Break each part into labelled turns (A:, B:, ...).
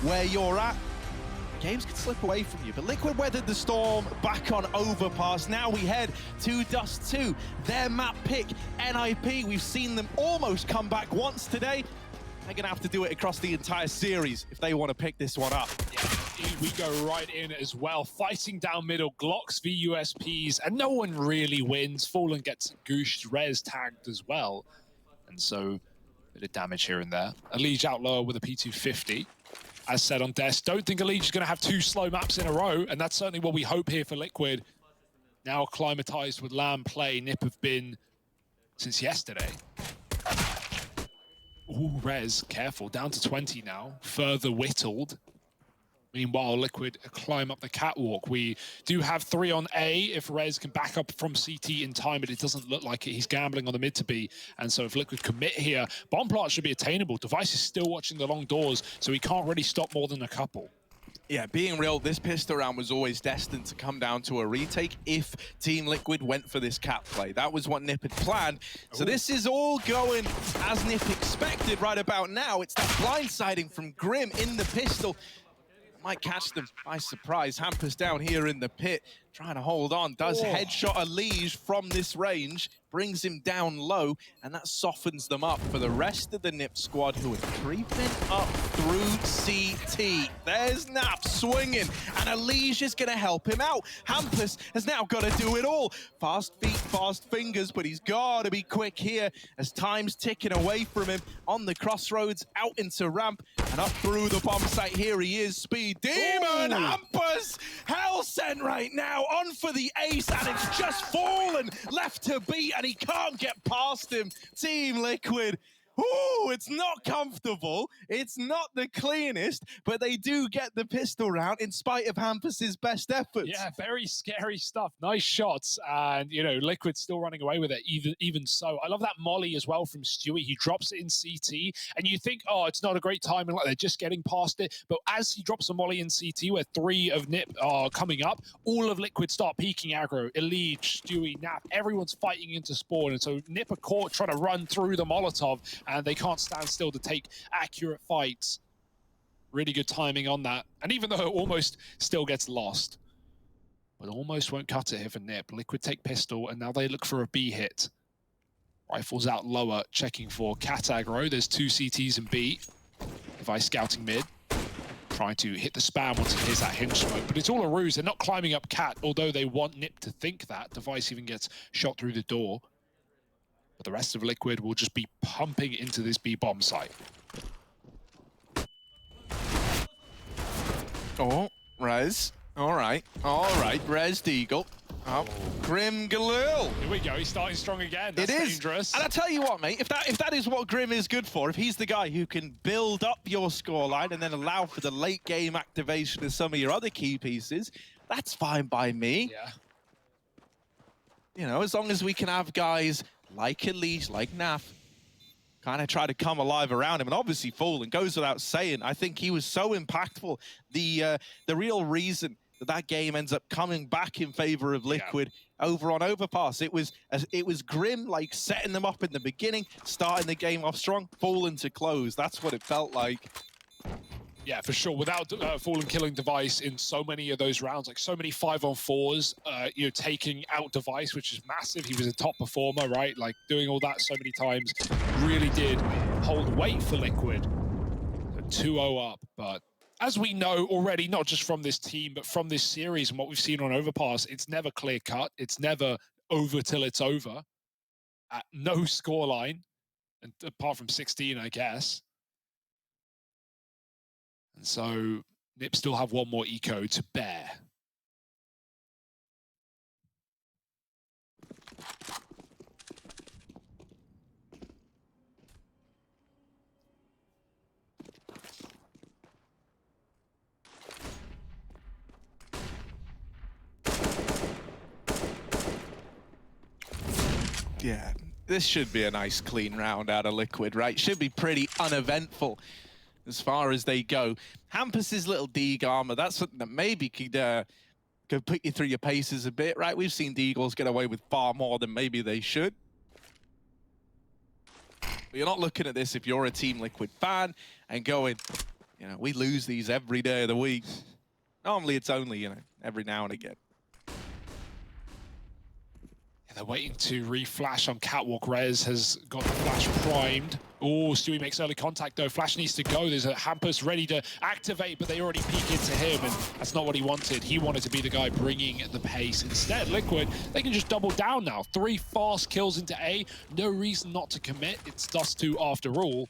A: where you're at, games can slip away from you. But Liquid weathered the storm back on Overpass. Now we head to Dust2, their map pick, NIP. We've seen them almost come back once today. They're going to have to do it across the entire series if they want to pick this one up.
B: Yeah, we go right in as well. Fighting down middle, Glocks v USPs, and no one really wins. Fallen gets gooshed, Rez tagged as well. And so, a bit of damage here and there. Elige out lower with a P250. As said on Dust, don't think Elige is going to have 2 slow maps in a row, and that's certainly what we hope here for Liquid. Now acclimatized with LAN play, NIP have been since yesterday. Ooh, Rez, careful, down to 20 now, further whittled. Meanwhile, Liquid climb up the catwalk. We do have 3 on A if Rez can back up from CT in time, but it doesn't look like it. He's gambling on the mid to B, and so if Liquid commit here, bomb plant should be attainable. Device is still watching the long doors, so he can't really stop more than a couple.
A: Yeah, being real, this pistol round was always destined to come down to a retake if Team Liquid went for this cat play. That was what NIP had planned. So this is all going as NIP expected right about now. It's that blindsiding from Grim in the pistol. Might catch them by surprise. Hampus down here in the pit, trying to hold on. Does headshot Elige from this range, brings him down low, and that softens them up for the rest of the NIP squad who are creeping up through CT. There's Nap swinging, and Elige is going to help him out. Hampus has now got to do it all. Fast feet, fast fingers, but he's got to be quick here as time's ticking away from him on the crossroads, out into ramp, and up through the bomb site. Here he is, Speed Demon. Hampus, hell sent right now, on for the ace, and it's just Fallen left to beat, and he can't get past him. Team Liquid, ooh, it's not comfortable. It's not the cleanest, but they do get the pistol round in spite of Hampus's best efforts.
B: Yeah, very scary stuff. Nice shots, and you know, Liquid still running away with it. Even so, I love that molly as well from Stewie. He drops it in CT, and you think, oh, it's not a great timing, like they're just getting past it. But as he drops a molly in CT, where 3 of NIP are coming up, all of Liquid start peeking aggro. Elige, Stewie, Nap, everyone's fighting into spawn, and so NIP are caught trying to run through the Molotov, and they can't stand still to take accurate fights. Really good timing on that. And even though it almost still gets lost, but almost won't cut it here for NIP. Liquid take pistol, and now they look for a B hit. Rifles out lower, checking for cat aggro. There's 2 CTs in B. Device scouting mid, trying to hit the spam once he hears that hinge smoke. But it's all a ruse. They're not climbing up cat, although they want NIP to think that. Device even gets shot through the door. But the rest of Liquid will just be pumping into this B bomb site.
A: Oh, Rez. All right, Rez Deagle. Oh, Grim Galil.
B: Here we go, he's starting strong again. That's dangerous.
A: And I tell you what, mate, if that is what Grim is good for, if he's the guy who can build up your scoreline and then allow for the late game activation of some of your other key pieces, that's fine by me.
B: Yeah.
A: You know, as long as we can have guys like Elige, like Naf, kind of try to come alive around him. And obviously Fallen goes without saying. I think he was so impactful. The real reason that game ends up coming back in favor of Liquid over on Overpass. It was Grim, like, setting them up in the beginning, starting the game off strong, Fallen to close. That's what it felt like.
B: Yeah, for sure. Without Fallen killing Device in so many of those rounds, like so many 5-on-4s, you know, taking out Device, which is massive. He was a top performer, right? Like doing all that so many times, really did hold weight for Liquid. 2-0 up, but as we know already, not just from this team, but from this series and what we've seen on Overpass, it's never clear cut. It's never over till it's over. At no scoreline, and apart from 16, I guess. And so NIP still have 1 more eco to bear.
A: Yeah, this should be a nice clean round out of Liquid, right? Should be pretty uneventful as far as they go. Hampus's little Deagle armor, that's something that maybe could put you through your paces a bit, right? We've seen Deagles get away with far more than maybe they should. But you're not looking at this if you're a Team Liquid fan and going, You know, we lose these every day of the week. Normally it's only, you know, every now and again.
B: They're waiting to re-flash on Catwalk. Rez has got the flash primed. Oh, Stewie makes early contact though. Flash needs to go. There's a Hampus ready to activate, but they already peek into him, and that's not what he wanted. He wanted to be the guy bringing the pace. Instead, Liquid, they can just double down now. 3 fast kills into A. No reason not to commit. It's Dust2 after all.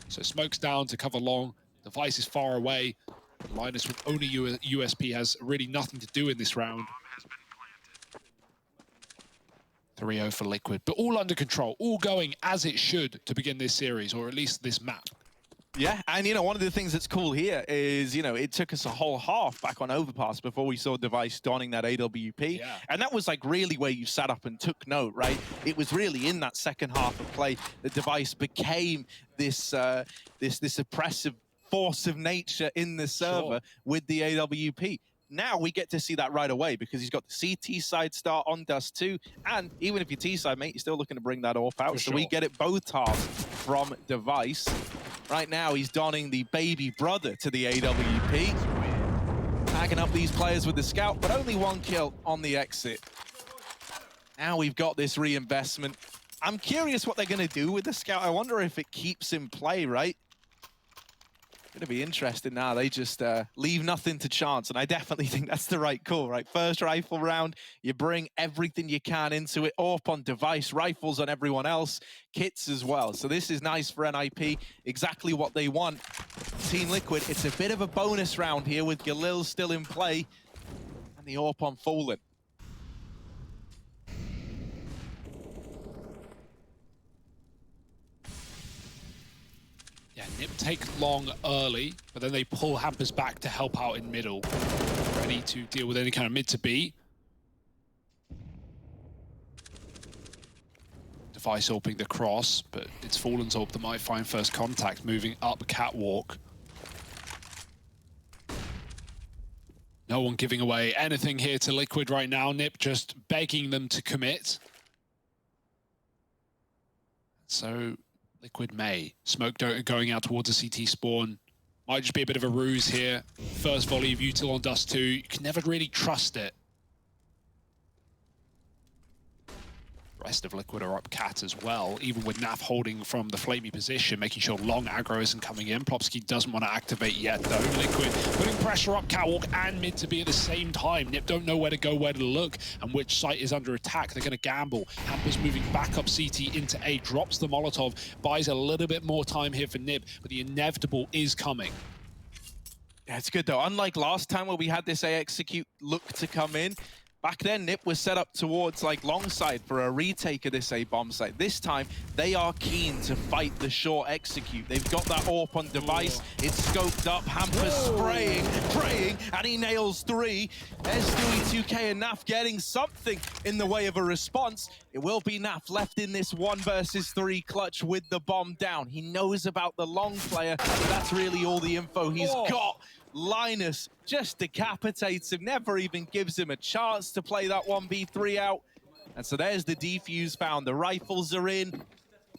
B: So Smoke's down to cover long. Device is far away. Linus with only USP has really nothing to do in this round. 3-0 for Liquid, but all under control, all going as it should to begin this series, or at least this map.
A: Yeah, and you know, one of the things that's cool here is, you know, it took us a whole half back on Overpass before we saw Device donning that AWP. Yeah. And that was like really where you sat up and took note, right? It was really in that second half of play that Device became this this oppressive force of nature in the server with the AWP. Now we get to see that right away because he's got the CT side start on Dust2, and even if you're T side, mate, you're still looking to bring that AWP out. So we get it both halves from Device. Right now, he's donning the baby brother to the AWP. Tagging up these players with the scout, but only 1 kill on the exit. Now we've got this reinvestment. I'm curious what they're going to do with the scout. I wonder if it keeps in play, right? Going to be interesting now. They just leave nothing to chance, and I definitely think that's the right call, right? First rifle round, you bring everything you can into it. AWP on Device, rifles on everyone else, kits as well. So this is nice for NIP, exactly what they want. Team Liquid, it's a bit of a bonus round here with Galil still in play, and the AWP on Fallen.
B: Yeah, Nip take long early, but then they pull Hampus back to help out in middle. Ready to deal with any kind of mid to B. Device opening the cross, but it's Fallen's AWP that might find first contact, moving up Catwalk. No one giving away anything here to Liquid right now. Nip just begging them to commit. So Liquid may. Smoke going out towards the CT spawn. Might just be a bit of a ruse here. First volley of util on Dust2. You can never really trust it. Rest of Liquid are up Cat as well, even with Naf holding from the flamey position, making sure long aggro isn't coming in. Plopsky doesn't want to activate yet though. Liquid putting pressure up Catwalk and mid to be at the same time. Nip don't know where to go, where to look, and which site is under attack. They're going to gamble. Hampus moving back up CT into A, drops the Molotov, buys a little bit more time here for Nip, but the inevitable is coming.
A: Yeah, it's good though. Unlike last time where we had this A execute look to come in, back then, Nip was set up towards like long side for a retake of this A bomb site. This time, they are keen to fight the short execute. They've got that AWP on Device. It's scoped up. Hampus spraying, praying, and he nails 3. There's Stewie 2K and Naf getting something in the way of a response. It will be Naf left in this 1 versus 3 clutch with the bomb down. He knows about the long player, but that's really all the info he's got. Linus just decapitates him, never even gives him a chance to play that 1v3 out. And so there's the defuse found. The rifles are in,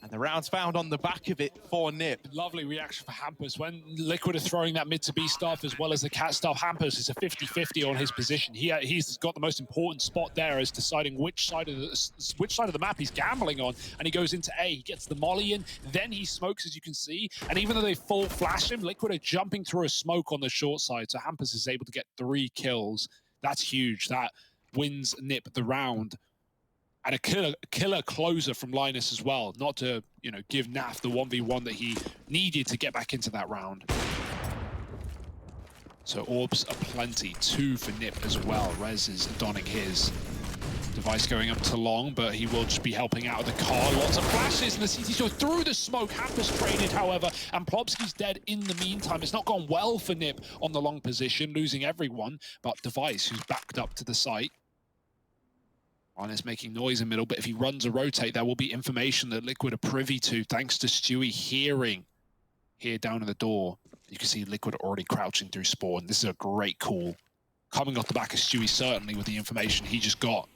A: and the round's found on the back of it for Nip.
B: Lovely reaction for Hampus. When Liquid are throwing that mid to B stuff as well as the Cat stuff, Hampus is a 50-50 on his position. He's got the most important spot there as deciding which side of the map he's gambling on, and he goes into A. He gets the molly in, then he smokes, as you can see, and even though they full flash him, Liquid are jumping through a smoke on the short side, so Hampus is able to get 3 kills. That's huge. That wins Nip the round. And a killer closer from Linus as well, not to, you know, give Naf the 1v1 that he needed to get back into that round. So orbs are plenty, 2 for Nip as well. Rez is donning his. Device going up to long, but he will just be helping out with the car. Lots of flashes in the CT store through the smoke. Hampus traded, however, and Plopsky's dead in the meantime. It's not gone well for Nip on the long position, losing everyone, but Device, who's backed up to the site. Linus making noise in middle, but if he runs a rotate, there will be information that Liquid are privy to, thanks to Stewie hearing here down at the door. You can see Liquid already crouching through spawn. This is a great call. Coming off the back of Stewie, certainly, with the information he just got.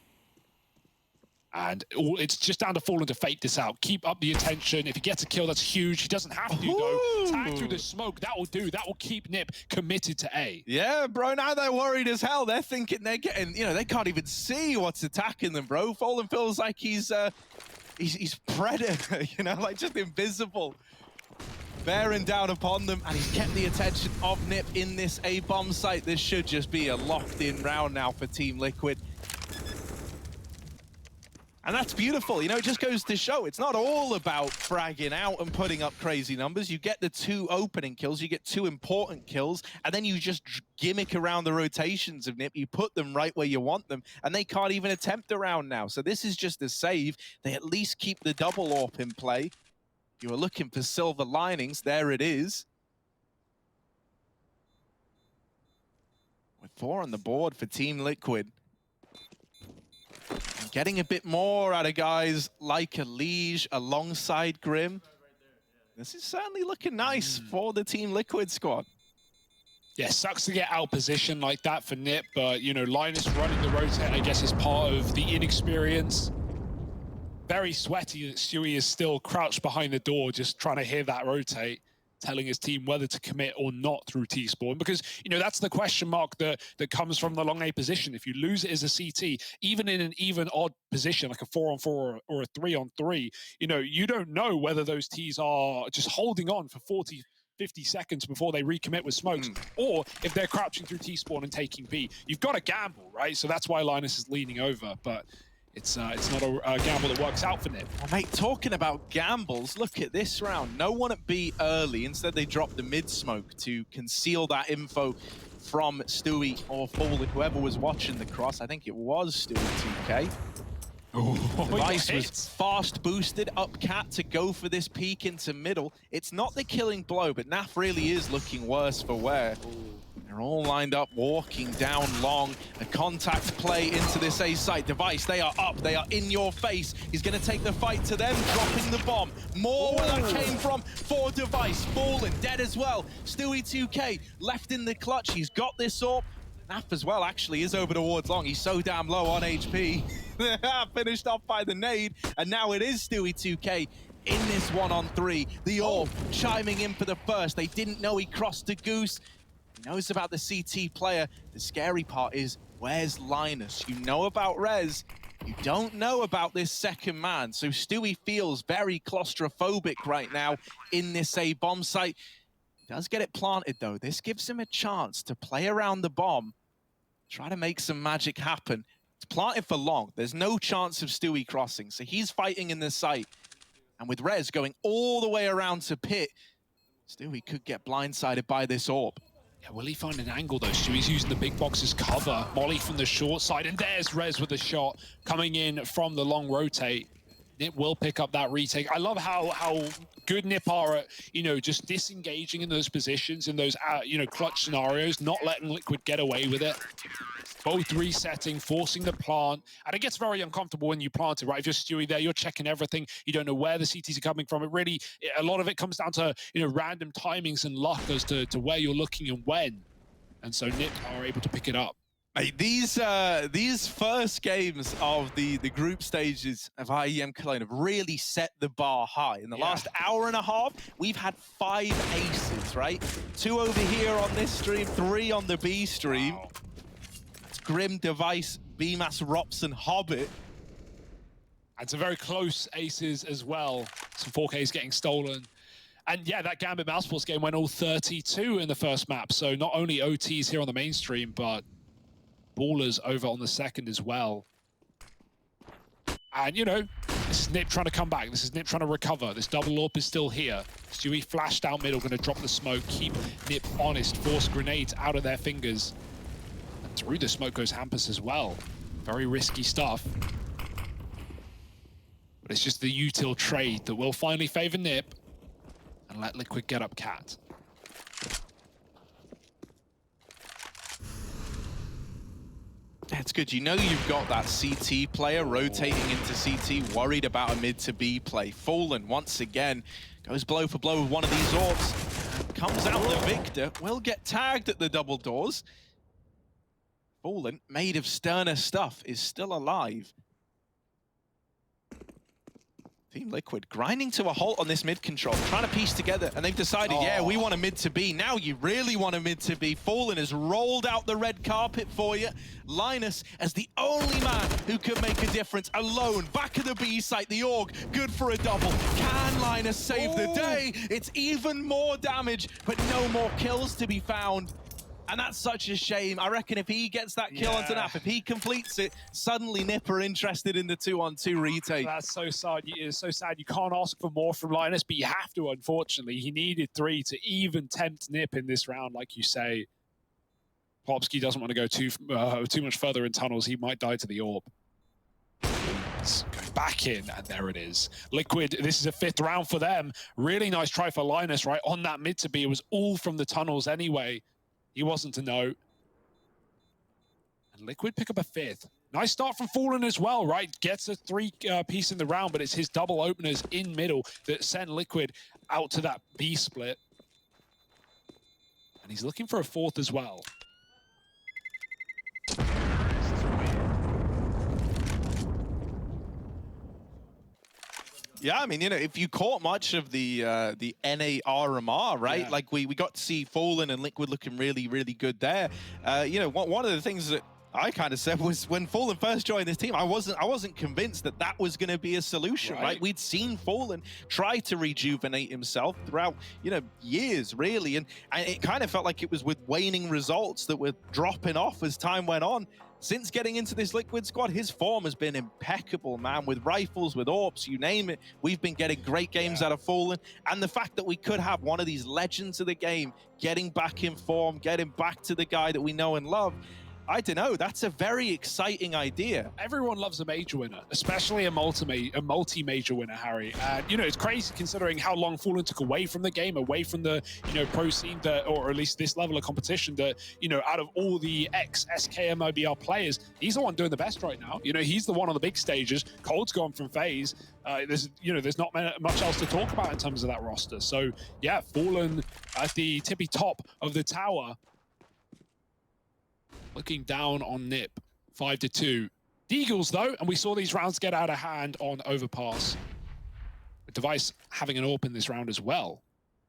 B: And it's just down to Fallen to fake this out. Keep up the attention. If he gets a kill, that's huge. He doesn't have to, though. tag through the smoke. That will do. That will keep Nip committed to A.
A: Yeah, bro, now they're worried as hell. They're thinking they're getting, you know, they can't even see what's attacking them, bro. Fallen feels like he's Predator, you know, like just invisible. Bearing down upon them, and he's kept the attention of Nip in this A-bomb site. This should just be a locked-in round now for Team Liquid. And that's beautiful, you know, it just goes to show it's not all about fragging out and putting up crazy numbers. You get the 2 opening kills, you get 2 important kills, and then you just gimmick around the rotations of Nip. You put them right where you want them, and they can't even attempt a round now. So this is just a save. They at least keep the double AWP in play. You were looking for silver linings, there it is. With 4 on the board for Team Liquid. And getting a bit more out of guys like a Liege alongside Grim. This is certainly looking nice for the Team Liquid squad.
B: Yeah, sucks to get out position like that for Nip, but, you know, Linus running the rotate, I guess, is part of the inexperience. Very sweaty that Stewie is still crouched behind the door, just trying to hear that rotate, telling his team whether to commit or not through T-spawn. Because, you know, that's the question mark that comes from the long A position. If you lose it as a CT, even in an even odd position, like a 4-on-4 or a 3-on-3, you know, you don't know whether those Ts are just holding on for 40-50 seconds before they recommit with smokes, or if they're crouching through T-spawn and taking B. You've got to gamble, right? So that's why Linus is leaning over, but it's not a gamble that works out for Nip.
A: Well, mate, talking about gambles, look at this round. No one at B early. Instead, they dropped the mid-smoke to conceal that info from Stewie or Fallen, whoever was watching the cross. I think it was Stewie 2K. Device was fast boosted up cat to go for this peek into middle. It's not the killing blow, but Naf really is looking worse for wear. They're all lined up, walking down long. A contact play into this A site. Device, they are up, they are in your face. He's going to take the fight to them, dropping the bomb. More where that came from for Device. Fallen, dead as well. Stewie 2K, left in the clutch. He's got this AWP. Naf as well, actually, is over towards long. He's so damn low on HP. Finished off by the nade, and now it is Stewie 2K in this 1-on-3. The AWP chiming in for the first. They didn't know he crossed a goose. He knows about the CT player. The scary part is, where's Linus? You know about Rez. You don't know about this second man. So Stewie feels very claustrophobic right now in this A bomb site. He does get it planted though. This gives him a chance to play around the bomb, try to make some magic happen. It's planted for long. There's no chance of Stewie crossing. So he's fighting in the site. And with Rez going all the way around to pit, Stewie could get blindsided by this AWP.
B: Yeah, will he find an angle though? Stewie's using the big box as cover. Molly from the short side, and there's Rez with a shot coming in from the long rotate. Nip will pick up that retake. I love how good Nip are at, you know, just disengaging in those positions, in those, you know, clutch scenarios, not letting Liquid get away with it. Both resetting, forcing the plant, and it gets very uncomfortable when you plant it, right? If you're Stewie there, you're checking everything. You don't know where the CTs are coming from. It really, a lot of it comes down to, you know, random timings and luck as to where you're looking and when. And so Nip are able to pick it up.
A: Mate, these first games of the group stages of IEM Cologne have really set the bar high. In the last hour and a half, we've had 5 aces, right? 2 over here on this stream, 3 on the B stream. Wow. That's Grim, Device, Pyjamas, Robson, Hobbit.
B: And some very close aces as well. Some 4Ks getting stolen. And yeah, that Gambit Mousesports game went all 32 in the first map. So not only OTs here on the mainstream, but ballers over on the second as well. And, you know, this is Nip trying to come back. This is Nip trying to recover. This double AWP is still here. Stewie flashed down middle, going to drop the smoke, keep Nip honest, force grenades out of their fingers. And through the smoke goes Hampus as well. Very risky stuff. But it's just the util trade that will finally favor Nip and let Liquid get up cat.
A: That's good. You know you've got that CT player rotating into CT, worried about a mid to B play. Fallen, once again, goes blow for blow with one of these AWPs. Comes out the victor, will get tagged at the double doors. Fallen, made of sterner stuff, is still alive. Team Liquid grinding to a halt on this mid control, trying to piece together, and they've decided, yeah, we want a mid to B. Now you really want a mid to B. Fallen has rolled out the red carpet for you. Linus, as the only man who can make a difference, alone, back of the B site, the Org, good for a double. Can Linus save the day? It's even more damage, but no more kills to be found. And that's such a shame. I reckon if he gets that kill onto Nap, if he completes it, suddenly Nip are interested in the 2-on-2 retake.
B: That's so sad. It's so sad. You can't ask for more from Linus, but you have to, unfortunately. He needed 3 to even tempt Nip in this round, like you say. Popsky doesn't want to go too much further in tunnels. He might die to the orb. Go back in, and there it is. Liquid, this is a 5th round for them. Really nice try for Linus, right? On that mid to B, it was all from the tunnels anyway. He wasn't to know. And Liquid pick up a 5th. Nice start from Fallen as well, right? Gets a 3-piece in the round, but it's his double openers in middle that send Liquid out to that B split. And he's looking for a 4th as well.
A: Yeah, I mean, you know, if you caught much of the NA RMR, right? Yeah. Like we got to see Fallen and Liquid looking really, really good there. You know, one of the things that I kind of said was when Fallen first joined this team, I wasn't convinced that that was going to be a solution, right? We'd seen Fallen try to rejuvenate himself throughout, you know, years, really. And it kind of felt like it was with waning results that were dropping off as time went on. Since getting into this Liquid squad, his form has been impeccable, man. With rifles, with AWPs, you name it. We've been getting great games out of Fallen. And the fact that we could have one of these legends of the game getting back in form, getting back to the guy that we know and love, I don't know, that's a very exciting idea.
B: Everyone loves a major winner, especially a multi-major winner, Harry. And, you know, it's crazy considering how long Fallen took away from the game, away from the, you know, pro scene, that, or at least this level of competition that, you know, out of all the ex-SKM OBR players, he's the one doing the best right now. You know, he's the one on the big stages. Cold's gone from FaZe. There's not much else to talk about in terms of that roster. So, yeah, Fallen at the tippy top of the tower. Looking down on Nip, 5-2. Deagles, though, and we saw these rounds get out of hand on Overpass. With Device having an AWP in this round as well.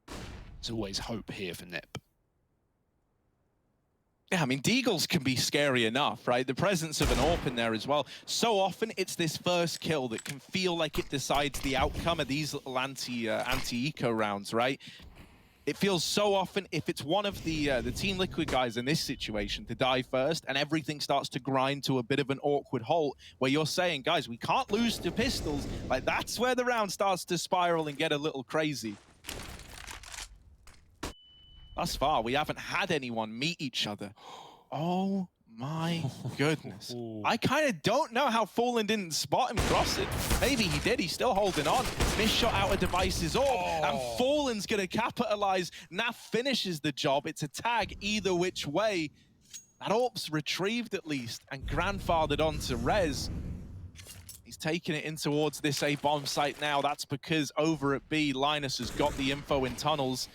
B: There's always hope here for Nip.
A: Yeah, I mean, Deagles can be scary enough, right? The presence of an AWP in there as well. So often, it's this first kill that can feel like it decides the outcome of these little anti-eco rounds, right? It feels so often, if it's one of the Team Liquid guys in this situation to die first and everything starts to grind to a bit of an awkward halt where you're saying, guys, we can't lose to pistols, like that's where the round starts to spiral and get a little crazy. Thus far, we haven't had anyone meet each other. Oh my goodness. I kind of don't know how Fallen didn't spot him cross it. Maybe he did, he's still holding on. Missed shot out of Device's AWP, and Fallen's gonna capitalize. Naf finishes the job. It's a tag either which way. That AWP's retrieved at least, and grandfathered onto Rez. He's taking it in towards this A bomb site now. That's because over at B, Linus has got the info in tunnels.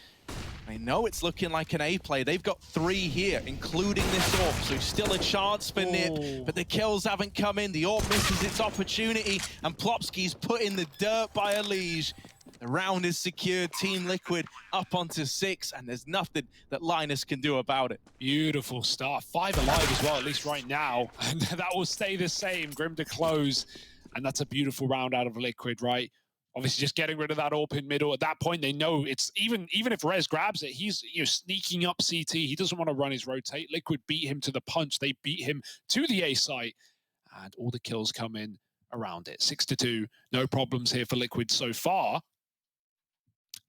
A: I know it's looking like an A play. They've got 3 here, including this AWP, so still a chance for Nip, but the kills haven't come in. The AWP misses its opportunity, and Plopsky's put in the dirt by a liege. The round is secured. Team Liquid up onto 6, and there's nothing that Linus can do about it.
B: Beautiful start. 5 alive as well, at least right now. And that will stay the same. Grim to close, and that's a beautiful round out of Liquid, right? Obviously, just getting rid of that AWP in middle. At that point, they know it's even if Rez grabs it, he's sneaking up CT. He doesn't want to run his rotate. Liquid beat him to the punch. They beat him to the A site, and all the kills come in around it. 6-2. No problems here for Liquid so far.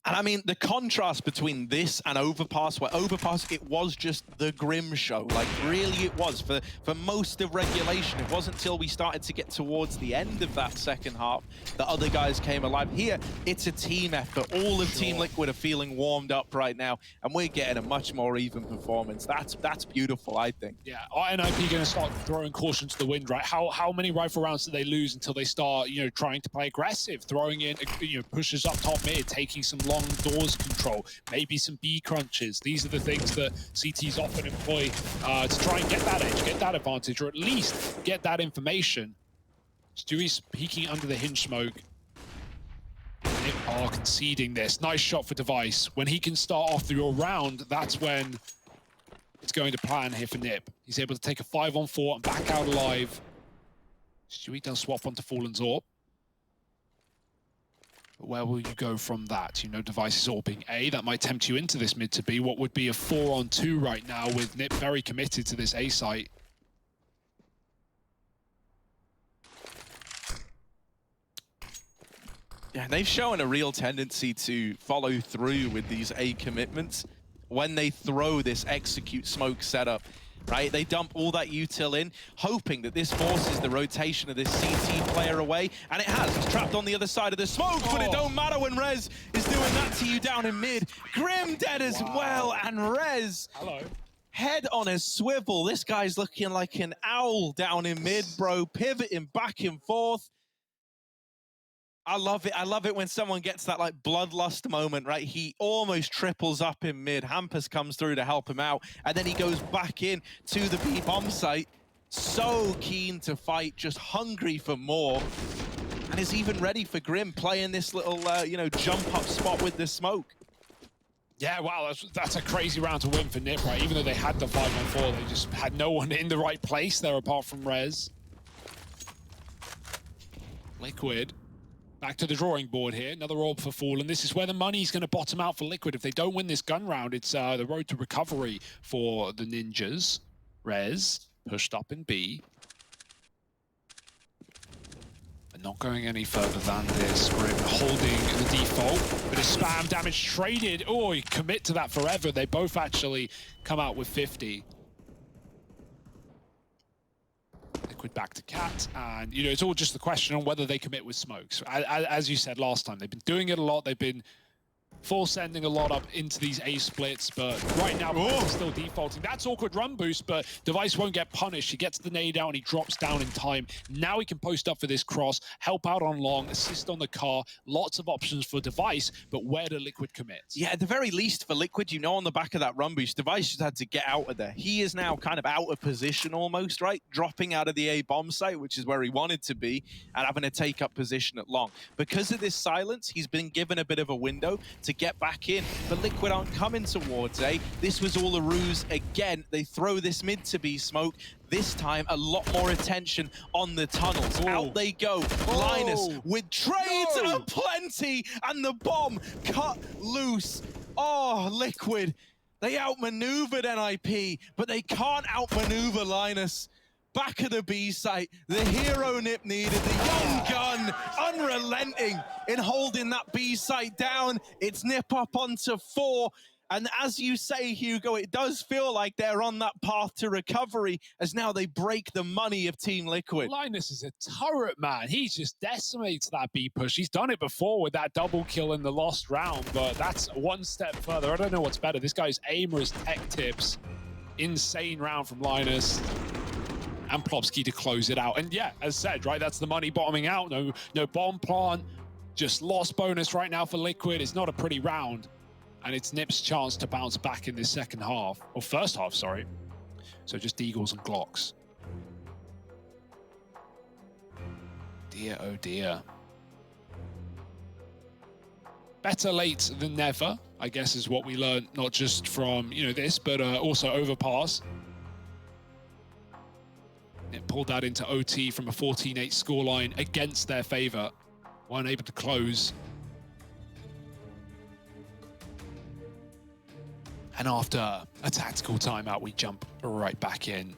A: And I mean, the contrast between this and Overpass, where Overpass, it was just the Grim show. Like, really it was. For most of regulation, it wasn't until we started to get towards the end of that second half that other guys came alive. Here, it's a team effort. All of Team Liquid are feeling warmed up right now, and we're getting a much more even performance. That's beautiful, I think.
B: Yeah, INIP going to start throwing caution to the wind, right? How many rifle rounds do they lose until they start, trying to play aggressive, throwing in, pushes up top mid, taking some long doors control, maybe some B crunches. These are the things that CTs often employ to try and get that edge, get that advantage, or at least get that information. Stewie's peeking under the hinge smoke. Nip are conceding this. Nice shot for Device. When he can start off your round, that's when it's going to plan here for Nip. He's able to take a 5-on-4 and back out alive. Stewie does swap onto Fallen's AWP. But where will you go from that? You know, Device is AWPing A. That might tempt you into this mid to B. What would be a 4-on-2 right now with Nip very committed to this A site.
A: Yeah, they've shown a real tendency to follow through with these A commitments when they throw this execute smoke setup, right? They dump all that util in, hoping that this forces the rotation of this CT player away, and it has. He's trapped on the other side of the smoke, but it don't matter when Rez is doing that to you down in mid. Grim dead as well, and Rez, head on a swivel. This guy's looking like an owl down in mid, bro, pivoting back and forth. I love it. I love it when someone gets that like bloodlust moment, right? He almost triples up in mid. Hampus comes through to help him out, and then he goes back in to the B bomb site. So keen to fight, just hungry for more, and is even ready for Grim, playing this little, you know, jump up spot with the smoke.
B: Yeah, wow, that's a crazy round to win for Nip, right? Even though they had the 5-on-4, they just had no one in the right place there apart from Rez. Liquid. Back to the drawing board here. Another AWP for Fallen. This is where the money's going to bottom out for Liquid. If they don't win this gun round, it's the road to recovery for the Ninjas. Rez pushed up in B. But not going any further than this. Grim holding the default. But a spam damage traded. Oh, you commit to that forever. They both actually come out with 50. Liquid back to Cat, and you know, it's all just the question on whether they commit with smokes. As you said last time, they've been doing it a lot. They've been full sending a lot up into these A splits, but right now they're still defaulting. That's awkward run boost, but Device won't get punished. He gets the nade out and he drops down in time. Now he can post up for this cross, help out on long, assist on the car. Lots of options for Device, but where do Liquid commit?
A: Yeah, at the very least for Liquid, you know, on the back of that run boost, Device just had to get out of there. He is now kind of out of position almost, right? Dropping out of the A bomb site, which is where he wanted to be, and having to take up position at long. Because of this silence, he's been given a bit of a window to get back in, but Liquid aren't coming towards A. This was all a ruse again. They throw this mid to B smoke. This time, a lot more attention on the tunnels. Out they go. Linus with trades aplenty, and the bomb cut loose. Oh, Liquid. They outmaneuvered NIP, but they can't outmaneuver Linus. Back of the B site, the hero Nip needed, the young gun, unrelenting in holding that B site down. It's Nip up onto 4. And as you say, Hugo, it does feel like they're on that path to recovery as now they break the money of Team Liquid.
B: Linus is a turret, man. He just decimates that B push. He's done it before with that double kill in the lost round, but that's one step further. I don't know what's better. This guy's aim or his tech tips. Insane round from Linus. And Plopsky to close it out. And yeah, as said, right, that's the money bottoming out. No bomb plant, just lost bonus right now for Liquid. It's not a pretty round. And it's Nip's chance to bounce back in this second half, or first half, sorry. So just Eagles and Glocks. Dear, oh dear. Better late than never, I guess, is what we learned, not just from, you know, this, but also Overpass. It pulled that into OT from a 14-8 scoreline against their favor. Weren't able to close. And after a tactical timeout, we jump right back in.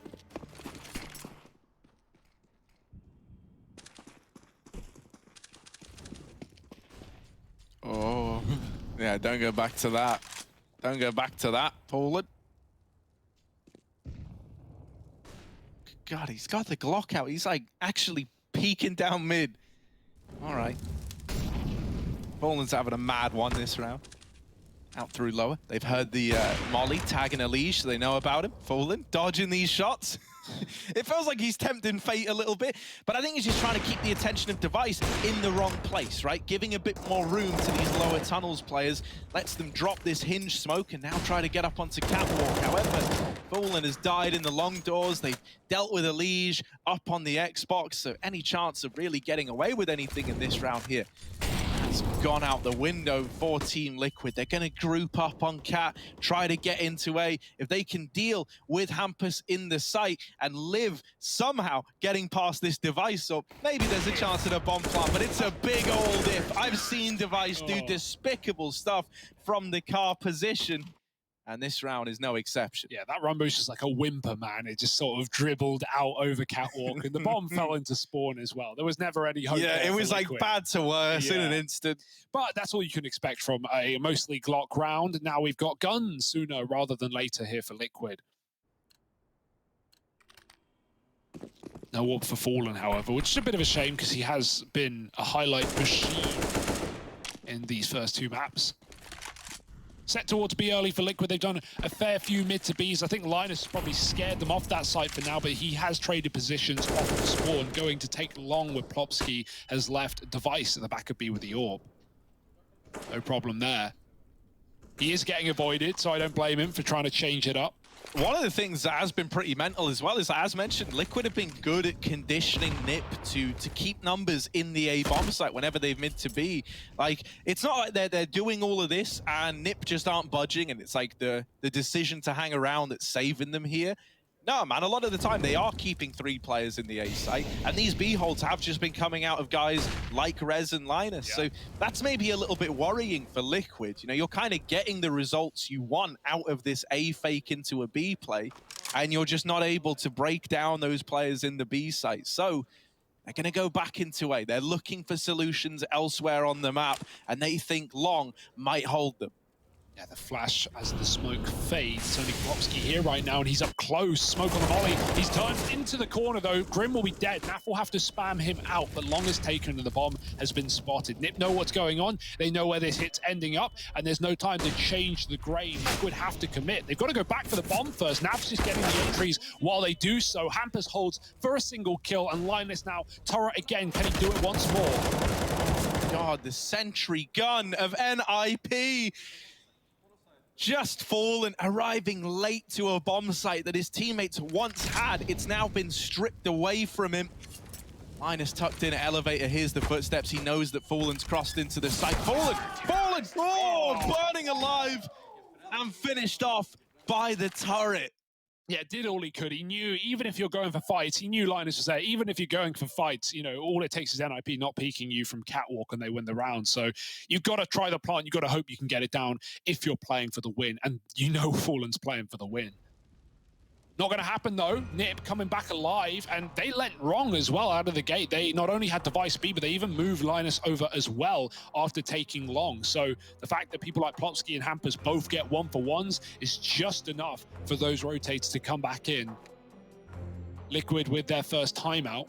A: Oh, yeah, don't go back to that. Don't go back to that, Poland. God, he's got the Glock out. He's like actually peeking down mid. All right. Poland's having a mad one this round. Out through lower. They've heard the Molly tagging a leash, so they know about him. Fallen, dodging these shots. It feels like he's tempting fate a little bit, but I think he's just trying to keep the attention of Device in the wrong place, right? Giving a bit more room to these lower tunnels players, lets them drop this hinge smoke and now try to get up onto Catwalk. However, Fallen has died in the long doors. They've dealt with a liege up on the Xbox, so any chance of really getting away with anything in this round here has gone out the window for Team Liquid. They're going to group up on Cat, try to get into A. If they can deal with Hampus in the site and live somehow getting past this device up, maybe there's a chance at a bomb plant, but it's a big old if. I've seen Device do despicable stuff from the car position, and this round is no exception.
B: Yeah, that run was just like a whimper, man. It just sort of dribbled out over Catwalk, and the bomb fell into spawn as well. There was never any hope.
A: Yeah, it was like bad to worse in an instant.
B: But that's all you can expect from a mostly Glock round. Now we've got guns sooner rather than later here for Liquid. No warp for Fallen, however, which is a bit of a shame because he has been a highlight machine in these first two maps. Set towards B early for Liquid. They've done a fair few mid to Bs. I think Linus probably scared them off that site for now, but he has traded positions off of the spawn, going to take long with Plopsky, has left Device at the back of B with the orb. No problem there. He is getting avoided, so I don't blame him for trying to change it up.
A: One of the things that has been pretty mental as well is that, as mentioned, Liquid have been good at conditioning NiP to keep numbers in the A bomb site whenever they've mid to B. Like, it's not like they're doing all of this and NiP just aren't budging and it's like the decision to hang around that's saving them here. No, man, a lot of the time they are keeping 3 players in the A site, and these B holds have just been coming out of guys like Rez and Linus. So that's maybe a little bit worrying for Liquid. You know, you're kind of getting the results you want out of this A fake into a B play, and you're just not able to break down those players in the B site. So they're going to go back into A. They're looking for solutions elsewhere on the map, and they think long might hold them.
B: Yeah, the flash as the smoke fades. Only Plopsky here right now, and he's up close. Smoke on the molly. He's turned into the corner, though. Grim will be dead. Naf will have to spam him out, but long is taken, and the bomb has been spotted. NiP know what's going on. They know where this hit's ending up, and there's no time to change the grade. Liquid have to commit. They've got to go back for the bomb first. Naf's just getting the entries while they do so. Hampus holds for a single kill, and Linus now turret again. Can he do it once more?
A: God, the sentry gun of NIP. Just Fallen, arriving late to a bomb site that his teammates once had. It's now been stripped away from him. Linus tucked in at elevator. Here's the footsteps. He knows that Fallen's crossed into the site. Fallen! Oh, burning alive and finished off by the turret.
B: Yeah, did all he could. He knew, even if you're going for fights, he knew Linus was there. Even if you're going for fights, you know, all it takes is NIP not peeking you from Catwalk and they win the round. So you've got to try the plant. You've got to hope you can get it down if you're playing for the win. And you know Fallen's playing for the win. Not going to happen, though. NiP coming back alive, and they went wrong as well out of the gate. They not only had Device B, but they even moved Linus over as well after taking long. So the fact that people like Plopsky and Hampus both get 1-for-1s is just enough for those rotates to come back in. Liquid with their first timeout.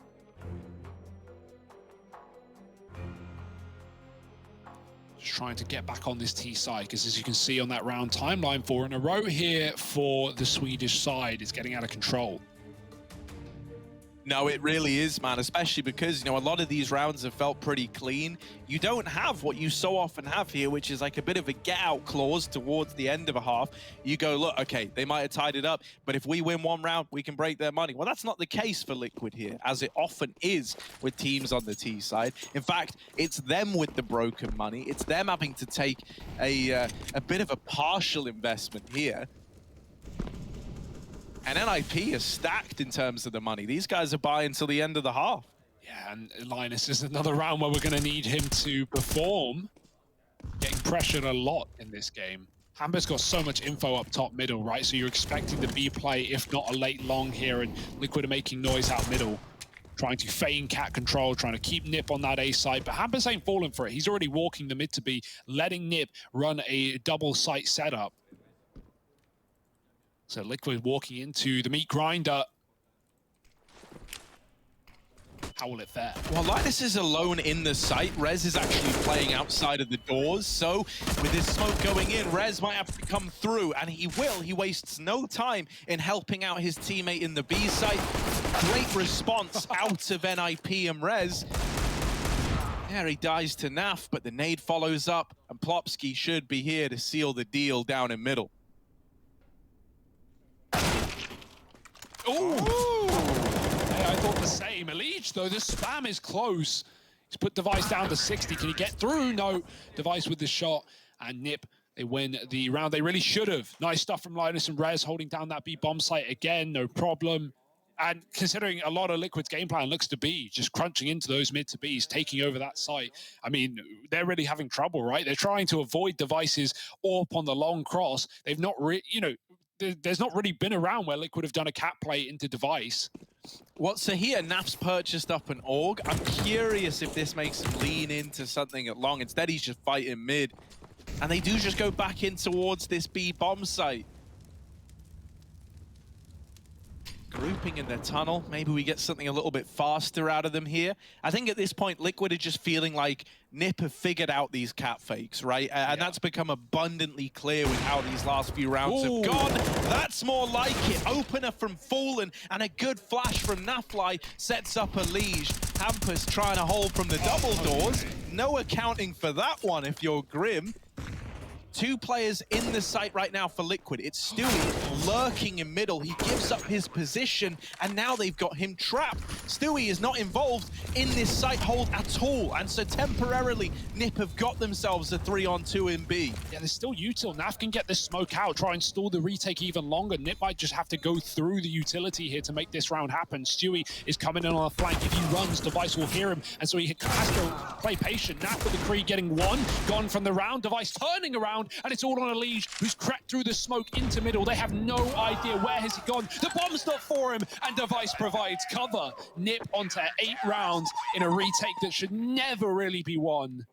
B: Trying to get back on this T side, because as you can see on that round timeline, 4 in a row here for the Swedish side is getting out of control.
A: No, it really is, man, especially because, you know, a lot of these rounds have felt pretty clean. You don't have what you so often have here, which is like a bit of a get-out clause towards the end of a half. You go, look, okay, they might have tied it up, but if we win one round, we can break their money. Well, that's not the case for Liquid here, as it often is with teams on the T side. In fact, it's them with the broken money. It's them having to take a bit of a partial investment here. And NIP is stacked in terms of the money. These guys are buying till the end of the half.
B: Yeah, and Linus is another round where we're going to need him to perform. Getting pressured a lot in this game. Hampus got so much info up top middle, right? So you're expecting the B play, if not a late long here, and Liquid are making noise out middle. Trying to feign cat control, trying to keep NiP on that A side, but Hampus ain't falling for it. He's already walking the mid to B, letting NiP run a double site setup. So Liquid walking into the meat grinder. How will it fare?
A: Well, Linus is alone in the site. Rez is actually playing outside of the doors. So with this smoke going in, Rez might have to come through, and he will. He wastes no time in helping out his teammate in the B site. Great response out of NIP and Rez. Yeah, he dies to Naf, but the nade follows up, and Plopsky should be here to seal the deal down in middle.
B: Ooh! Hey, I thought the same. Elige, though, the spam is close. He's put Device down to 60. Can he get through? No. Device with the shot, and Nip, they win the round. They really should have. Nice stuff from Linus and Rez holding down that B bomb site again, no problem. And considering a lot of Liquid's game plan looks to be just crunching into those mid to Bs, taking over that site, I mean, they're really having trouble, right? They're trying to avoid Devices AWP on the long cross. They've not really, you know, there's not really been around where Liquid have done a cat play into Device.
A: Well, so here, Naf's purchased up an AUG. I'm curious if this makes him lean into something at long. Instead, he's just fighting mid. And they do just go back in towards this B bomb site. Grouping in their tunnel. Maybe we get something a little bit faster out of them here. I think at this point, Liquid are just feeling like Nip have figured out these cat fakes, right? And that's become abundantly clear with how these last few rounds have gone. That's more like it. Opener from Fallen and a good flash from Nafly sets up a Liege. Hampus trying to hold from the double doors. No accounting for that one if you're Grim. Two players in the site right now for Liquid. It's Stewie lurking in middle. He gives up his position, and now they've got him trapped. Stewie is not involved in this site hold at all, and so temporarily, Nip have got themselves a 3-on-2 in B.
B: Yeah, there's still util. Naf can get this smoke out, try and stall the retake even longer. Nip might just have to go through the utility here to make this round happen. Stewie is coming in on the flank. If he runs, Device will hear him, and so he has to play patient. Naf with the Kree getting one, gone from the round. Device turning around, and it's all on a Liege who's cracked through the smoke into middle. They have no idea where has he gone. The bomb's not for him, and Device provides cover. Nip onto 8 rounds in a retake that should never really be won.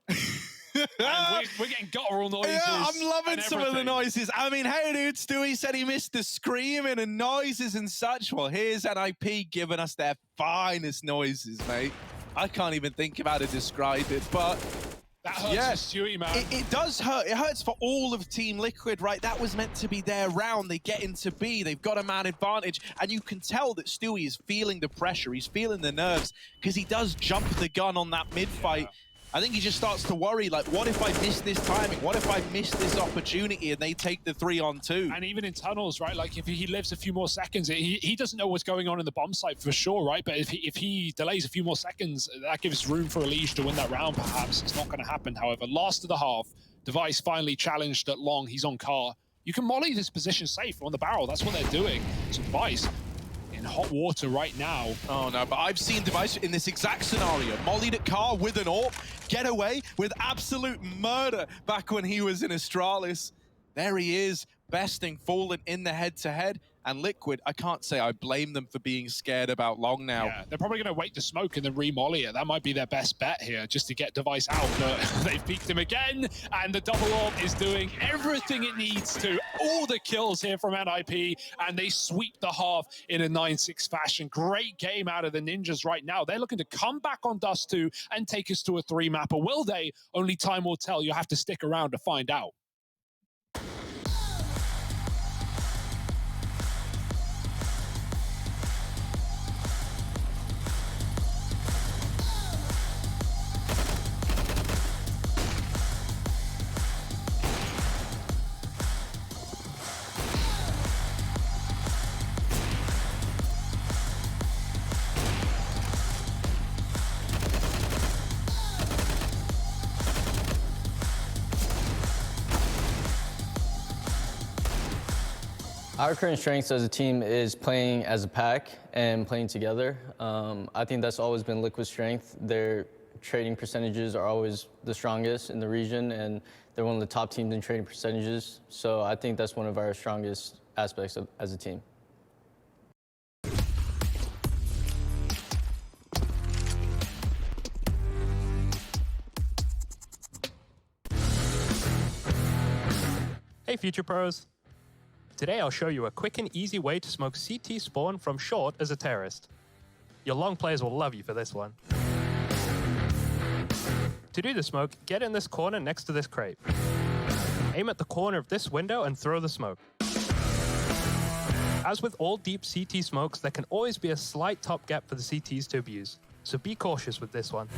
B: And we're getting guttural noises.
A: Yeah, I'm loving some of the noises. I mean, hey, dude, Stewie said he missed the screaming and noises and such. Well, here's NIP giving us their finest noises, mate. I can't even think of how to describe it, but
B: that hurts for Stewie, man.
A: It does hurt. It hurts for all of Team Liquid, right? That was meant to be their round. They get into B. They've got a man advantage. And you can tell that Stewie is feeling the pressure. He's feeling the nerves because he does jump the gun on that mid-fight. Yeah. I think he just starts to worry, like, what if I miss this timing? What if I miss this opportunity and they take the 3-on-2?
B: And even in tunnels, right? Like, if he lives a few more seconds, he doesn't know what's going on in the bomb site for sure, right? But if he delays a few more seconds, that gives room for a Liege to win that round, perhaps. It's not going to happen, however. Last of the half, Device finally challenged at long. He's on car. You can molly this position safe on the barrel. That's what they're doing. So Device in hot water right now.
A: Oh no, but I've seen Device in this exact scenario. Mollied at car with an AWP, get away with absolute murder back when he was in Astralis. There he is, besting Fallen in the head-to-head. And Liquid, I can't say I blame them for being scared about long now.
B: Yeah, they're probably going to wait to smoke and then re-molly it. That might be their best bet here, just to get Device out. But they've peeked him again, and the double AWP is doing everything it needs to. All the kills here from NIP, and they sweep the half in a 9-6 fashion. Great game out of the Ninjas right now. They're looking to come back on Dust2 and take us to a 3-mapper. Will they? Only time will tell. You'll have to stick around to find out.
C: Our current strengths as a team is playing as a pack and playing together. I think that's always been Liquid's strength. Their trading percentages are always the strongest in the region, and they're one of the top teams in trading percentages. So I think that's one of our strongest aspects as a team.
D: Hey Future Pros. Today I'll show you a quick and easy way to smoke CT spawn from short as a terrorist. Your long players will love you for this one. To do the smoke, get in this corner next to this crate. Aim at the corner of this window and throw the smoke. As with all deep CT smokes, there can always be a slight top gap for the CTs to abuse, so be cautious with this one.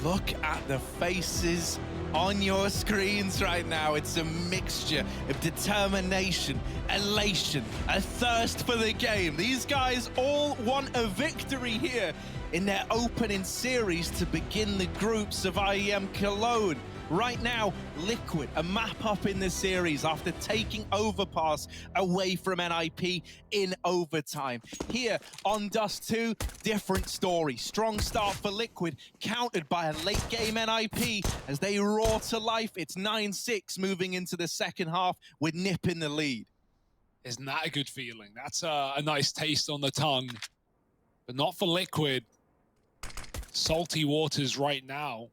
A: Look at the faces on your screens right now. It's a mixture of determination, elation, a thirst for the game. These guys all want a victory here in their opening series to begin the groups of IEM Cologne. Right now, Liquid, a map up in the series after taking Overpass away from NIP in overtime. Here on Dust2, different story. Strong start for Liquid, countered by a late game NIP as they roar to life. It's 9-6 moving into the second half with Nip in the lead.
B: Isn't that a good feeling? That's a nice taste on the tongue, but not for Liquid. Salty waters right now.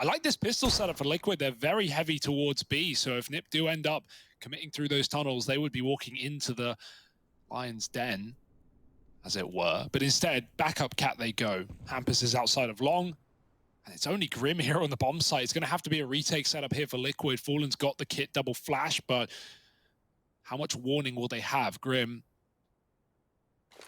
B: I like this pistol setup for Liquid. They're very heavy towards B, so if Nip do end up committing through those tunnels, they would be walking into the Lion's Den, as it were. But instead, backup cat they go. Hampus is outside of long, and it's only Grim here on the bomb site. It's going to have to be a retake setup here for Liquid. Fallen's got the kit double flash, but how much warning will they have? Grim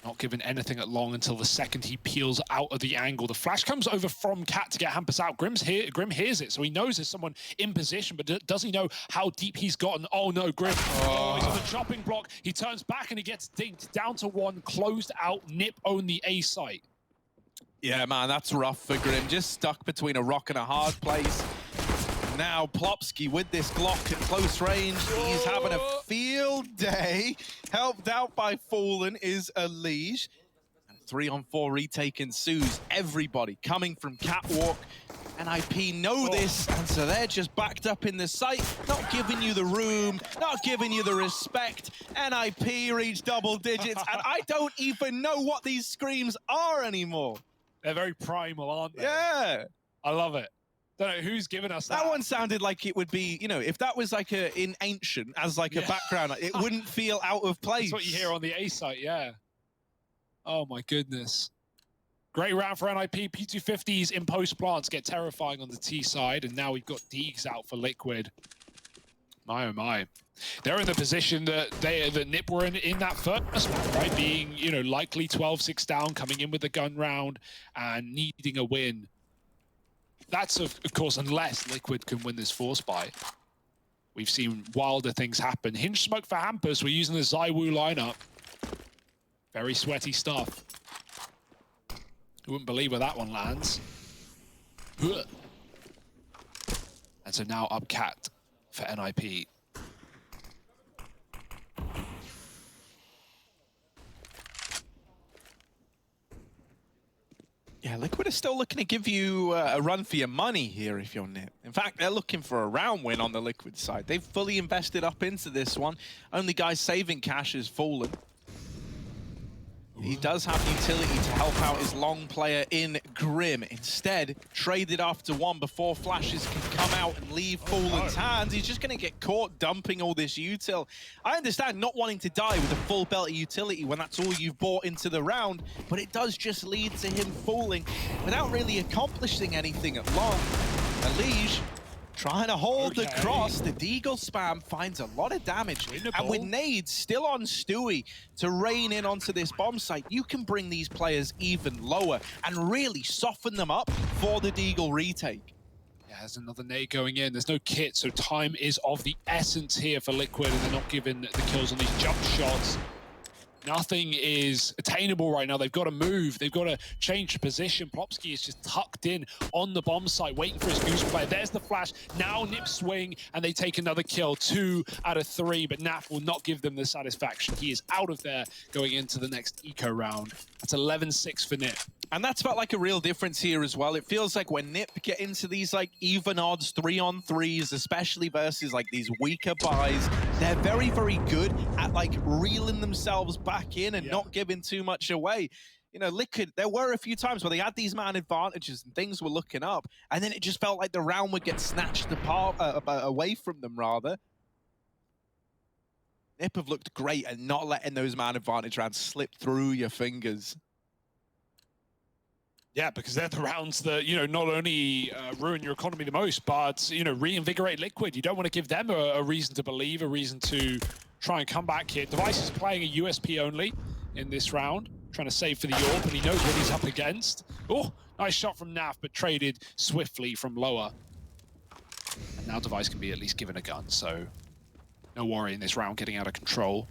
B: not given anything at long until the second he peels out of the angle. The flash comes over from Cat to get Hampus out. Grim hears it, so he knows there's someone in position, but does he know how deep he's gotten? Oh no, Grim. Oh, he's on the chopping block. He turns back and he gets dinked. Down to one, closed out. Nip own the A site.
A: Yeah, man, that's rough for Grim. Just stuck between a rock and a hard place. Now Plopsky with this Glock at close range. He's having a field day. Helped out by Fallen is a Liege. And a 3-on-4 retake ensues. Everybody coming from Catwalk. NIP know this, and so they're just backed up in the site, not giving you the room, not giving you the respect. NIP reach double digits, and I don't even know what these screams are anymore.
B: They're very primal, aren't they?
A: Yeah.
B: I love it. Don't know who's giving us that.
A: That one sounded like it would be, you know, if that was like in Ancient as like a background, it wouldn't feel out of place.
B: That's what you hear on the A site, yeah. Oh my goodness. Great round for NIP. P250s in post plants get terrifying on the T side, and now we've got Deegs out for Liquid. My oh my. They're in the position that that Nip were in that first one, right? Being, you know, likely 12-6 down, coming in with the gun round and needing a win. That's, of course, unless Liquid can win this force buy. We've seen wilder things happen. Hinge smoke for Hampus. We're using the Zywoo lineup. Very sweaty stuff. You wouldn't believe where that one lands. And so now up cat for NIP.
A: Yeah, Liquid is still looking to give you a run for your money here if you're Nip. In fact, they're looking for a round win on the Liquid side. They've fully invested up into this one. Only guy saving cash is Fallen. He does have utility to help out his long player in Grim. Instead, traded after one before flashes can come out and leave Fallen's hands. He's just going to get caught dumping all this util. I understand not wanting to die with a full belt of utility when that's all you've bought into the round, but it does just lead to him falling without really accomplishing anything at long. Liege trying to hold the cross. The Deagle spam finds a lot of damage. And with nades still on Stewie to rain in onto this bomb site, you can bring these players even lower and really soften them up for the Deagle retake.
B: Yeah, there's another nade going in. There's no kit, so time is of the essence here for Liquid, and they're not giving the kills on these jump shots. Nothing is attainable right now. They've got to move. They've got to change position. Plopsky is just tucked in on the bomb site, waiting for his goose play. There's the flash. Now Nip swing, and they take another kill. 2 out of 3, but Naf will not give them the satisfaction. He is out of there going into the next eco round. That's 11-6 for Nip.
A: And that's felt like a real difference here as well. It feels like when Nip get into these like even odds 3-on-3s, especially versus like these weaker buys, they're very, very good at like reeling themselves back in and not giving too much away. You know, Liquid, there were a few times where they had these man advantages and things were looking up, and then it just felt like the round would get snatched apart, away from them rather. Nip have looked great at not letting those man advantage rounds slip through your fingers.
B: Yeah, because they're the rounds that, you know, not only ruin your economy the most, but, you know, reinvigorate Liquid. You don't want to give them a reason to believe, a reason to try and come back here. Device is playing a USP only in this round, trying to save for the AWP, and he knows what he's up against. Oh, nice shot from Naf, but traded swiftly from lower. And now Device can be at least given a gun, so no worry in this round getting out of control.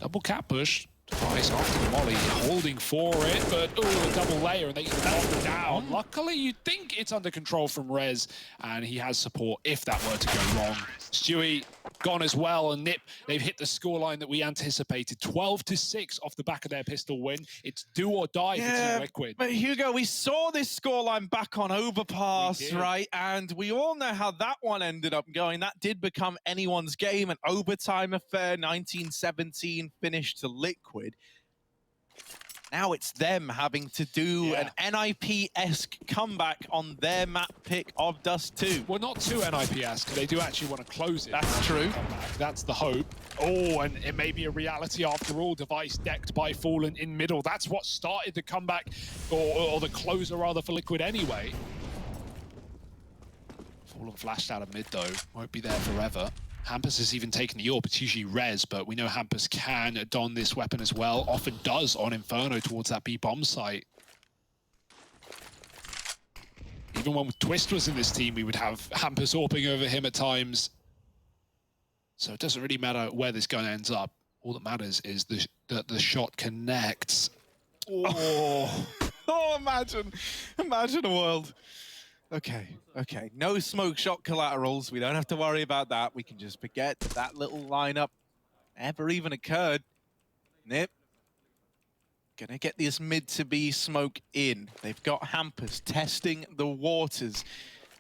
B: Double cap push. Device after the molly, holding for it, but a double layer and they get knocked down. Luckily, you'd think it's under control from Rez, and he has support if that were to go wrong. Stewie gone as well, and Nip, they've hit the scoreline that we anticipated. 12-6 off the back of their pistol win. It's do or die for Team Liquid.
A: But Hugo, we saw this scoreline back on Overpass, right? And we all know how that one ended up going. That did become anyone's game, an overtime affair, 19-17 finish to Liquid. Now it's them having to do an NIP-esque comeback on their map pick of Dust2.
B: Well, not too NIP-esque. They do actually want to close it.
A: That's true.
B: That's the hope. Oh, and it may be a reality after all. Device decked by Fallen in middle. That's what started the comeback, or the closer rather, for Liquid anyway. Fallen flashed out of mid though. Won't be there forever. Hampus has even taken the AWP. It's usually Rez, but we know Hampus can don this weapon as well. Often does on Inferno towards that B-bomb site. Even when Twist was in this team, we would have Hampus AWPing over him at times. So it doesn't really matter where this gun ends up. All that matters is that the shot connects. Oh,
A: oh, imagine a world. Okay. No smoke shot collaterals. We don't have to worry about that. We can just forget that little lineup ever even occurred. Nip. Gonna get this mid to B smoke in. They've got Hampus testing the waters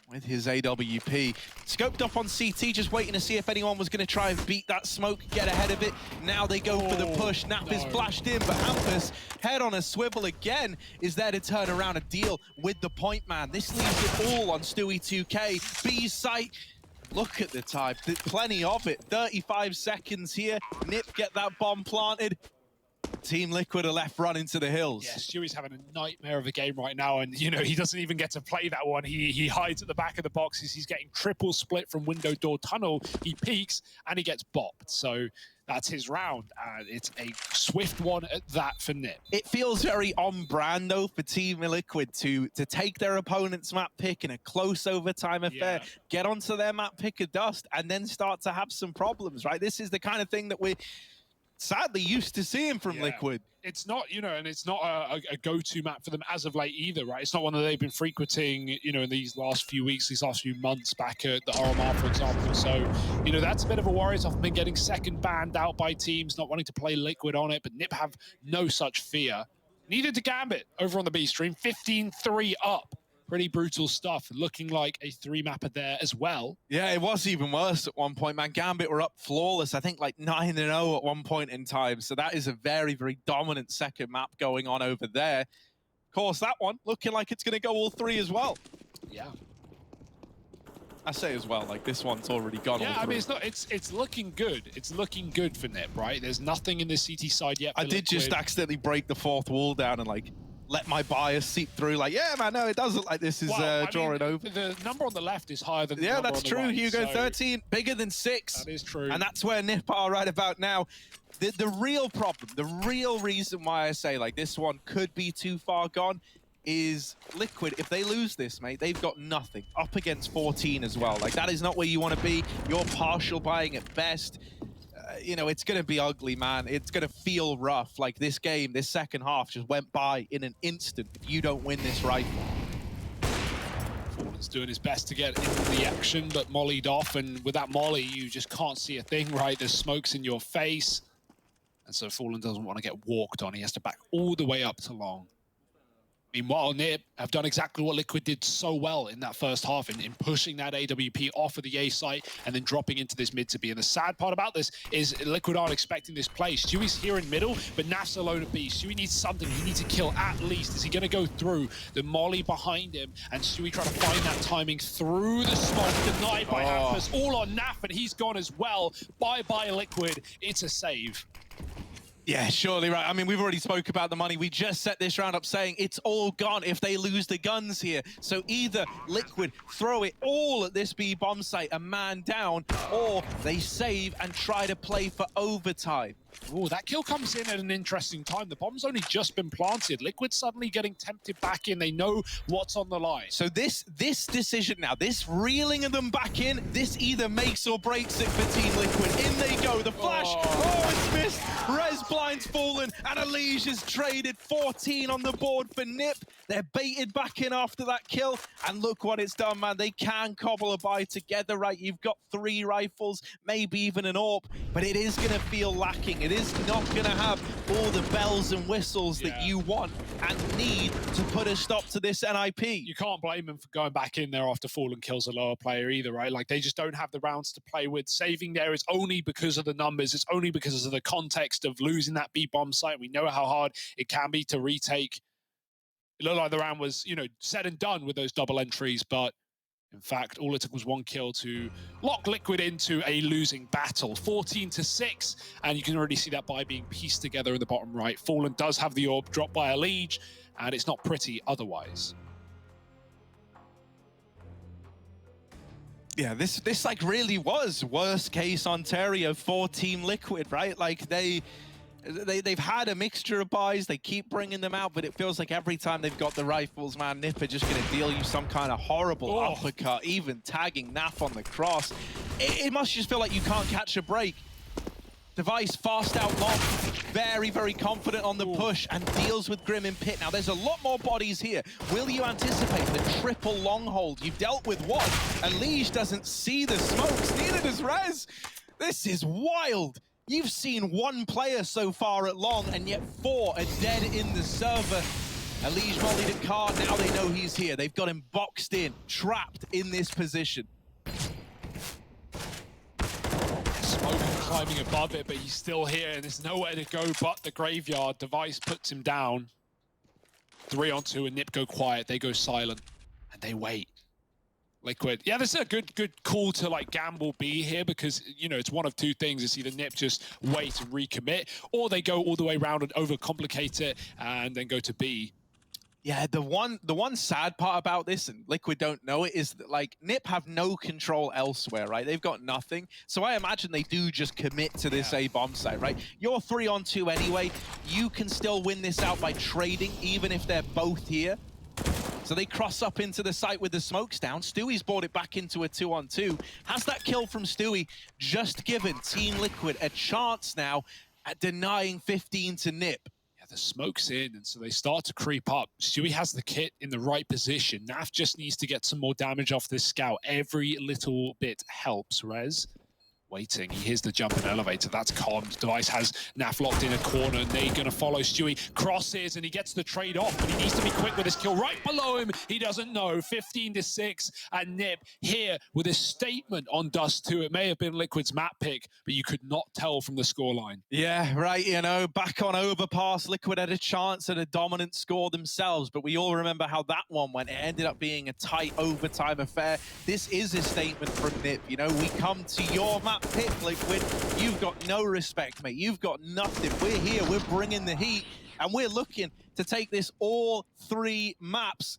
A: with his AWP. Scoped up on CT, just waiting to see if anyone was going to try and beat that smoke, get ahead of it. Now they go for the push. Nap is flashed in, but Hampus, head on a swivel again, is there to turn around a deal with the point man. This leaves it all on Stewie 2K. B site, look at the time, plenty of it. 35 seconds here. Nip get that bomb planted. Team Liquid are left running to the hills.
B: Yeah, Stewie's having a nightmare of a game right now, and you know he doesn't even get to play that one. He hides at the back of the boxes. He's getting triple split from window, door, tunnel. He peeks and he gets bopped. So that's his round, and it's a swift one at that for Nip.
A: It feels very on brand though for Team Liquid to take their opponent's map pick in a close overtime affair, get onto their map pick of Dust, and then start to have some problems. Right, this is the kind of thing that we're sadly used to seeing from Liquid.
B: It's not, you know, and it's not a go-to map for them as of late either, right? It's not one that they've been frequenting, you know, in these last few weeks, these last few months back at the RMR, for example. So, you know, that's a bit of a worry. It's often been getting second banned out by teams, not wanting to play Liquid on it, but Nip have no such fear. Neither to Gambit over on the B stream, 15-3 up. Pretty brutal stuff, looking like a 3-mapper there as well.
A: Yeah, it was even worse at one point, man. Gambit were up flawless, I think like 9-0 at one point in time. So that is a very, very dominant second map going on over there. Of course, that one looking like it's going to go all 3 as well.
B: Yeah.
A: I say as well, like this one's already gone.
B: Yeah, I mean, it's looking good. It's looking good for Nip, right? There's nothing in the CT side yet.
A: I did just accidentally break the 4th wall down and like let my bias seep through. Like, yeah, man, no, it does look like this is drawing over.
B: The number on the left is higher than the number
A: that's
B: on the
A: true,
B: right,
A: Hugo.
B: so
A: 13, bigger than 6.
B: That is true.
A: And that's where Nip are right about now. The real problem, the real reason why I say like this one could be too far gone is Liquid. If they lose this, mate, they've got nothing. Up against 14 as well. Like, that is not where you want to be. You're partial buying at best. You know, it's going to be ugly, man. It's going to feel rough. Like, this game, this second half just went by in an instant if you don't win this rifle.
B: Fallen's doing his best to get into the action, but mollied off, and with that molly, you just can't see a thing, right? There's smokes in your face. And so Fallen doesn't want to get walked on. He has to back all the way up to long. Meanwhile, Nip have done exactly what Liquid did so well in that first half in pushing that AWP off of the A site and then dropping into this mid to B. And the sad part about this is Liquid aren't expecting this play. Stewie's here in middle, but Naf's alone at B. Stewie needs something. He needs to kill at least. Is he going to go through the molly behind him? And Stewie trying to find that timing through the smoke, denied by Hampus. All on Naf, and he's gone as well. Bye-bye, Liquid. It's a save.
A: Yeah, surely right. I mean, we've already spoke about the money. We just set this round up saying it's all gone if they lose the guns here. So either Liquid throw it all at this B bomb site, a man down, or they save and try to play for overtime.
B: Oh, that kill comes in at an interesting time. The bomb's only just been planted. Liquid suddenly getting tempted back in. They know what's on the line.
A: So this decision now, this reeling of them back in, this either makes or breaks it for Team Liquid. In they go, the flash, it's missed. Rez blind's fallen, and Elige is traded. 14 on the board for Nip. They're baited back in after that kill, and look what it's done, man. They can cobble a buy together, right? You've got 3 rifles, maybe even an AWP, but it is gonna feel lacking. It is not gonna have all the bells and whistles that you want and need to put a stop to this NIP.
B: You can't blame them for going back in there after Fallen kills a lower player either, right? Like, they just don't have the rounds to play with. Saving there is only because of the numbers. It's only because of the context of losing that B-bomb site. We know how hard it can be to retake. It looked like the round was, you know, said and done with those double entries, but in fact, all it took was 1 kill to lock Liquid into a losing battle. 14-6, and you can already see that buy being pieced together in the bottom right. Fallen does have the AWP dropped by Elige, and it's not pretty otherwise.
A: Yeah, this like really was worst case Ontario for Team Liquid, right? Like they've had a mixture of buys, they keep bringing them out, but it feels like every time they've got the rifles, man, Nip are just going to deal you some kind of horrible uppercut, even tagging Naf on the cross. It must just feel like you can't catch a break. Device fast out long, very, very confident on the push, and deals with Grim in pit. Now, there's a lot more bodies here. Will you anticipate the triple long hold? You've dealt with one, and Lige doesn't see the smokes, neither does Rez. This is wild. You've seen 1 player so far at long, and yet 4 are dead in the server. Elige mollied at card, now they know he's here. They've got him boxed in, trapped in this position.
B: Smoke climbing above it, but he's still here, and there's nowhere to go but the graveyard. Device puts him down. 3-on-2, and Nip go quiet. They go silent, and they wait. Liquid. Yeah, this is a good call to like gamble B here, because, you know, it's one of 2 things. It's either Nip just wait and recommit, or they go all the way around and overcomplicate it and then go to B.
A: Yeah, the one sad part about this, and Liquid don't know it, is that like Nip have no control elsewhere, right? They've got nothing. So I imagine they do just commit to this A bomb site, right? You're 3-on-2 anyway. You can still win this out by trading, even if they're both here. So they cross up into the site with the smokes down. Stewie's brought it back into a 2-on-2. Has that kill from Stewie just given Team Liquid a chance now at denying 15 to Nip?
B: The smoke's in, and so they start to creep up. Stewie has the kit in the right position. Naf just needs to get some more damage off this scout. Every little bit helps. Rez waiting. He hears the jump in elevator. That's calmed. Device has Naf locked in a corner, and they're going to follow Stewie. Crosses, and he gets the trade off, but he needs to be quick with his kill. Right below him, he doesn't know. 15-6, and Nip here with a statement on Dust2. It may have been Liquid's map pick, but you could not tell from the scoreline.
A: Yeah, right, you know, back on Overpass, Liquid had a chance at a dominant score themselves, but we all remember how that one went. It ended up being a tight overtime affair. This is a statement from Nip. You know, we come to your map pick, Liquid. You've got no respect, mate. You've got nothing. We're here, we're bringing the heat, and we're looking to take this all 3 maps.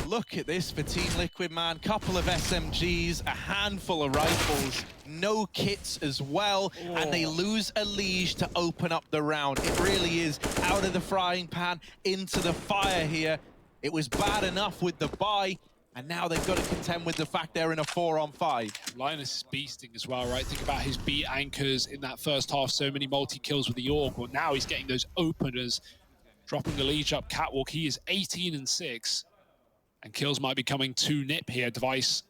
A: Look at this for Team Liquid, man. Couple of SMGs, a handful of rifles, no kits as well, and they lose Elige to open up the round. It really is out of the frying pan into the fire here. It was bad enough with the buy, and now they've got to contend with the fact they're in a 4-on-5.
B: Linus is beasting as well, right? Think about his B anchors in that first half, so many multi-kills with the Orc. Well, now he's getting those openers, dropping the Elige up catwalk. He is 18-6, and kills might be coming to Nip here. Device,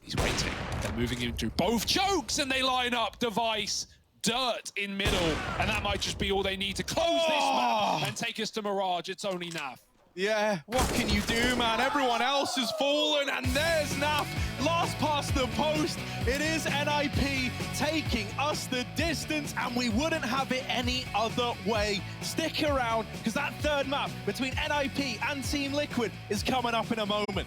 B: he's waiting. They're moving him through both chokes, and they line up. Device, dirt in middle, and that might just be all they need to close this map and take us to Mirage. It's only Naf.
A: Yeah, what can you do, man? Everyone else has fallen, and there's Naf, last past the post. It is NIP taking us the distance, and we wouldn't have it any other way. Stick around, because that 3rd map between NIP and Team Liquid is coming up in a moment.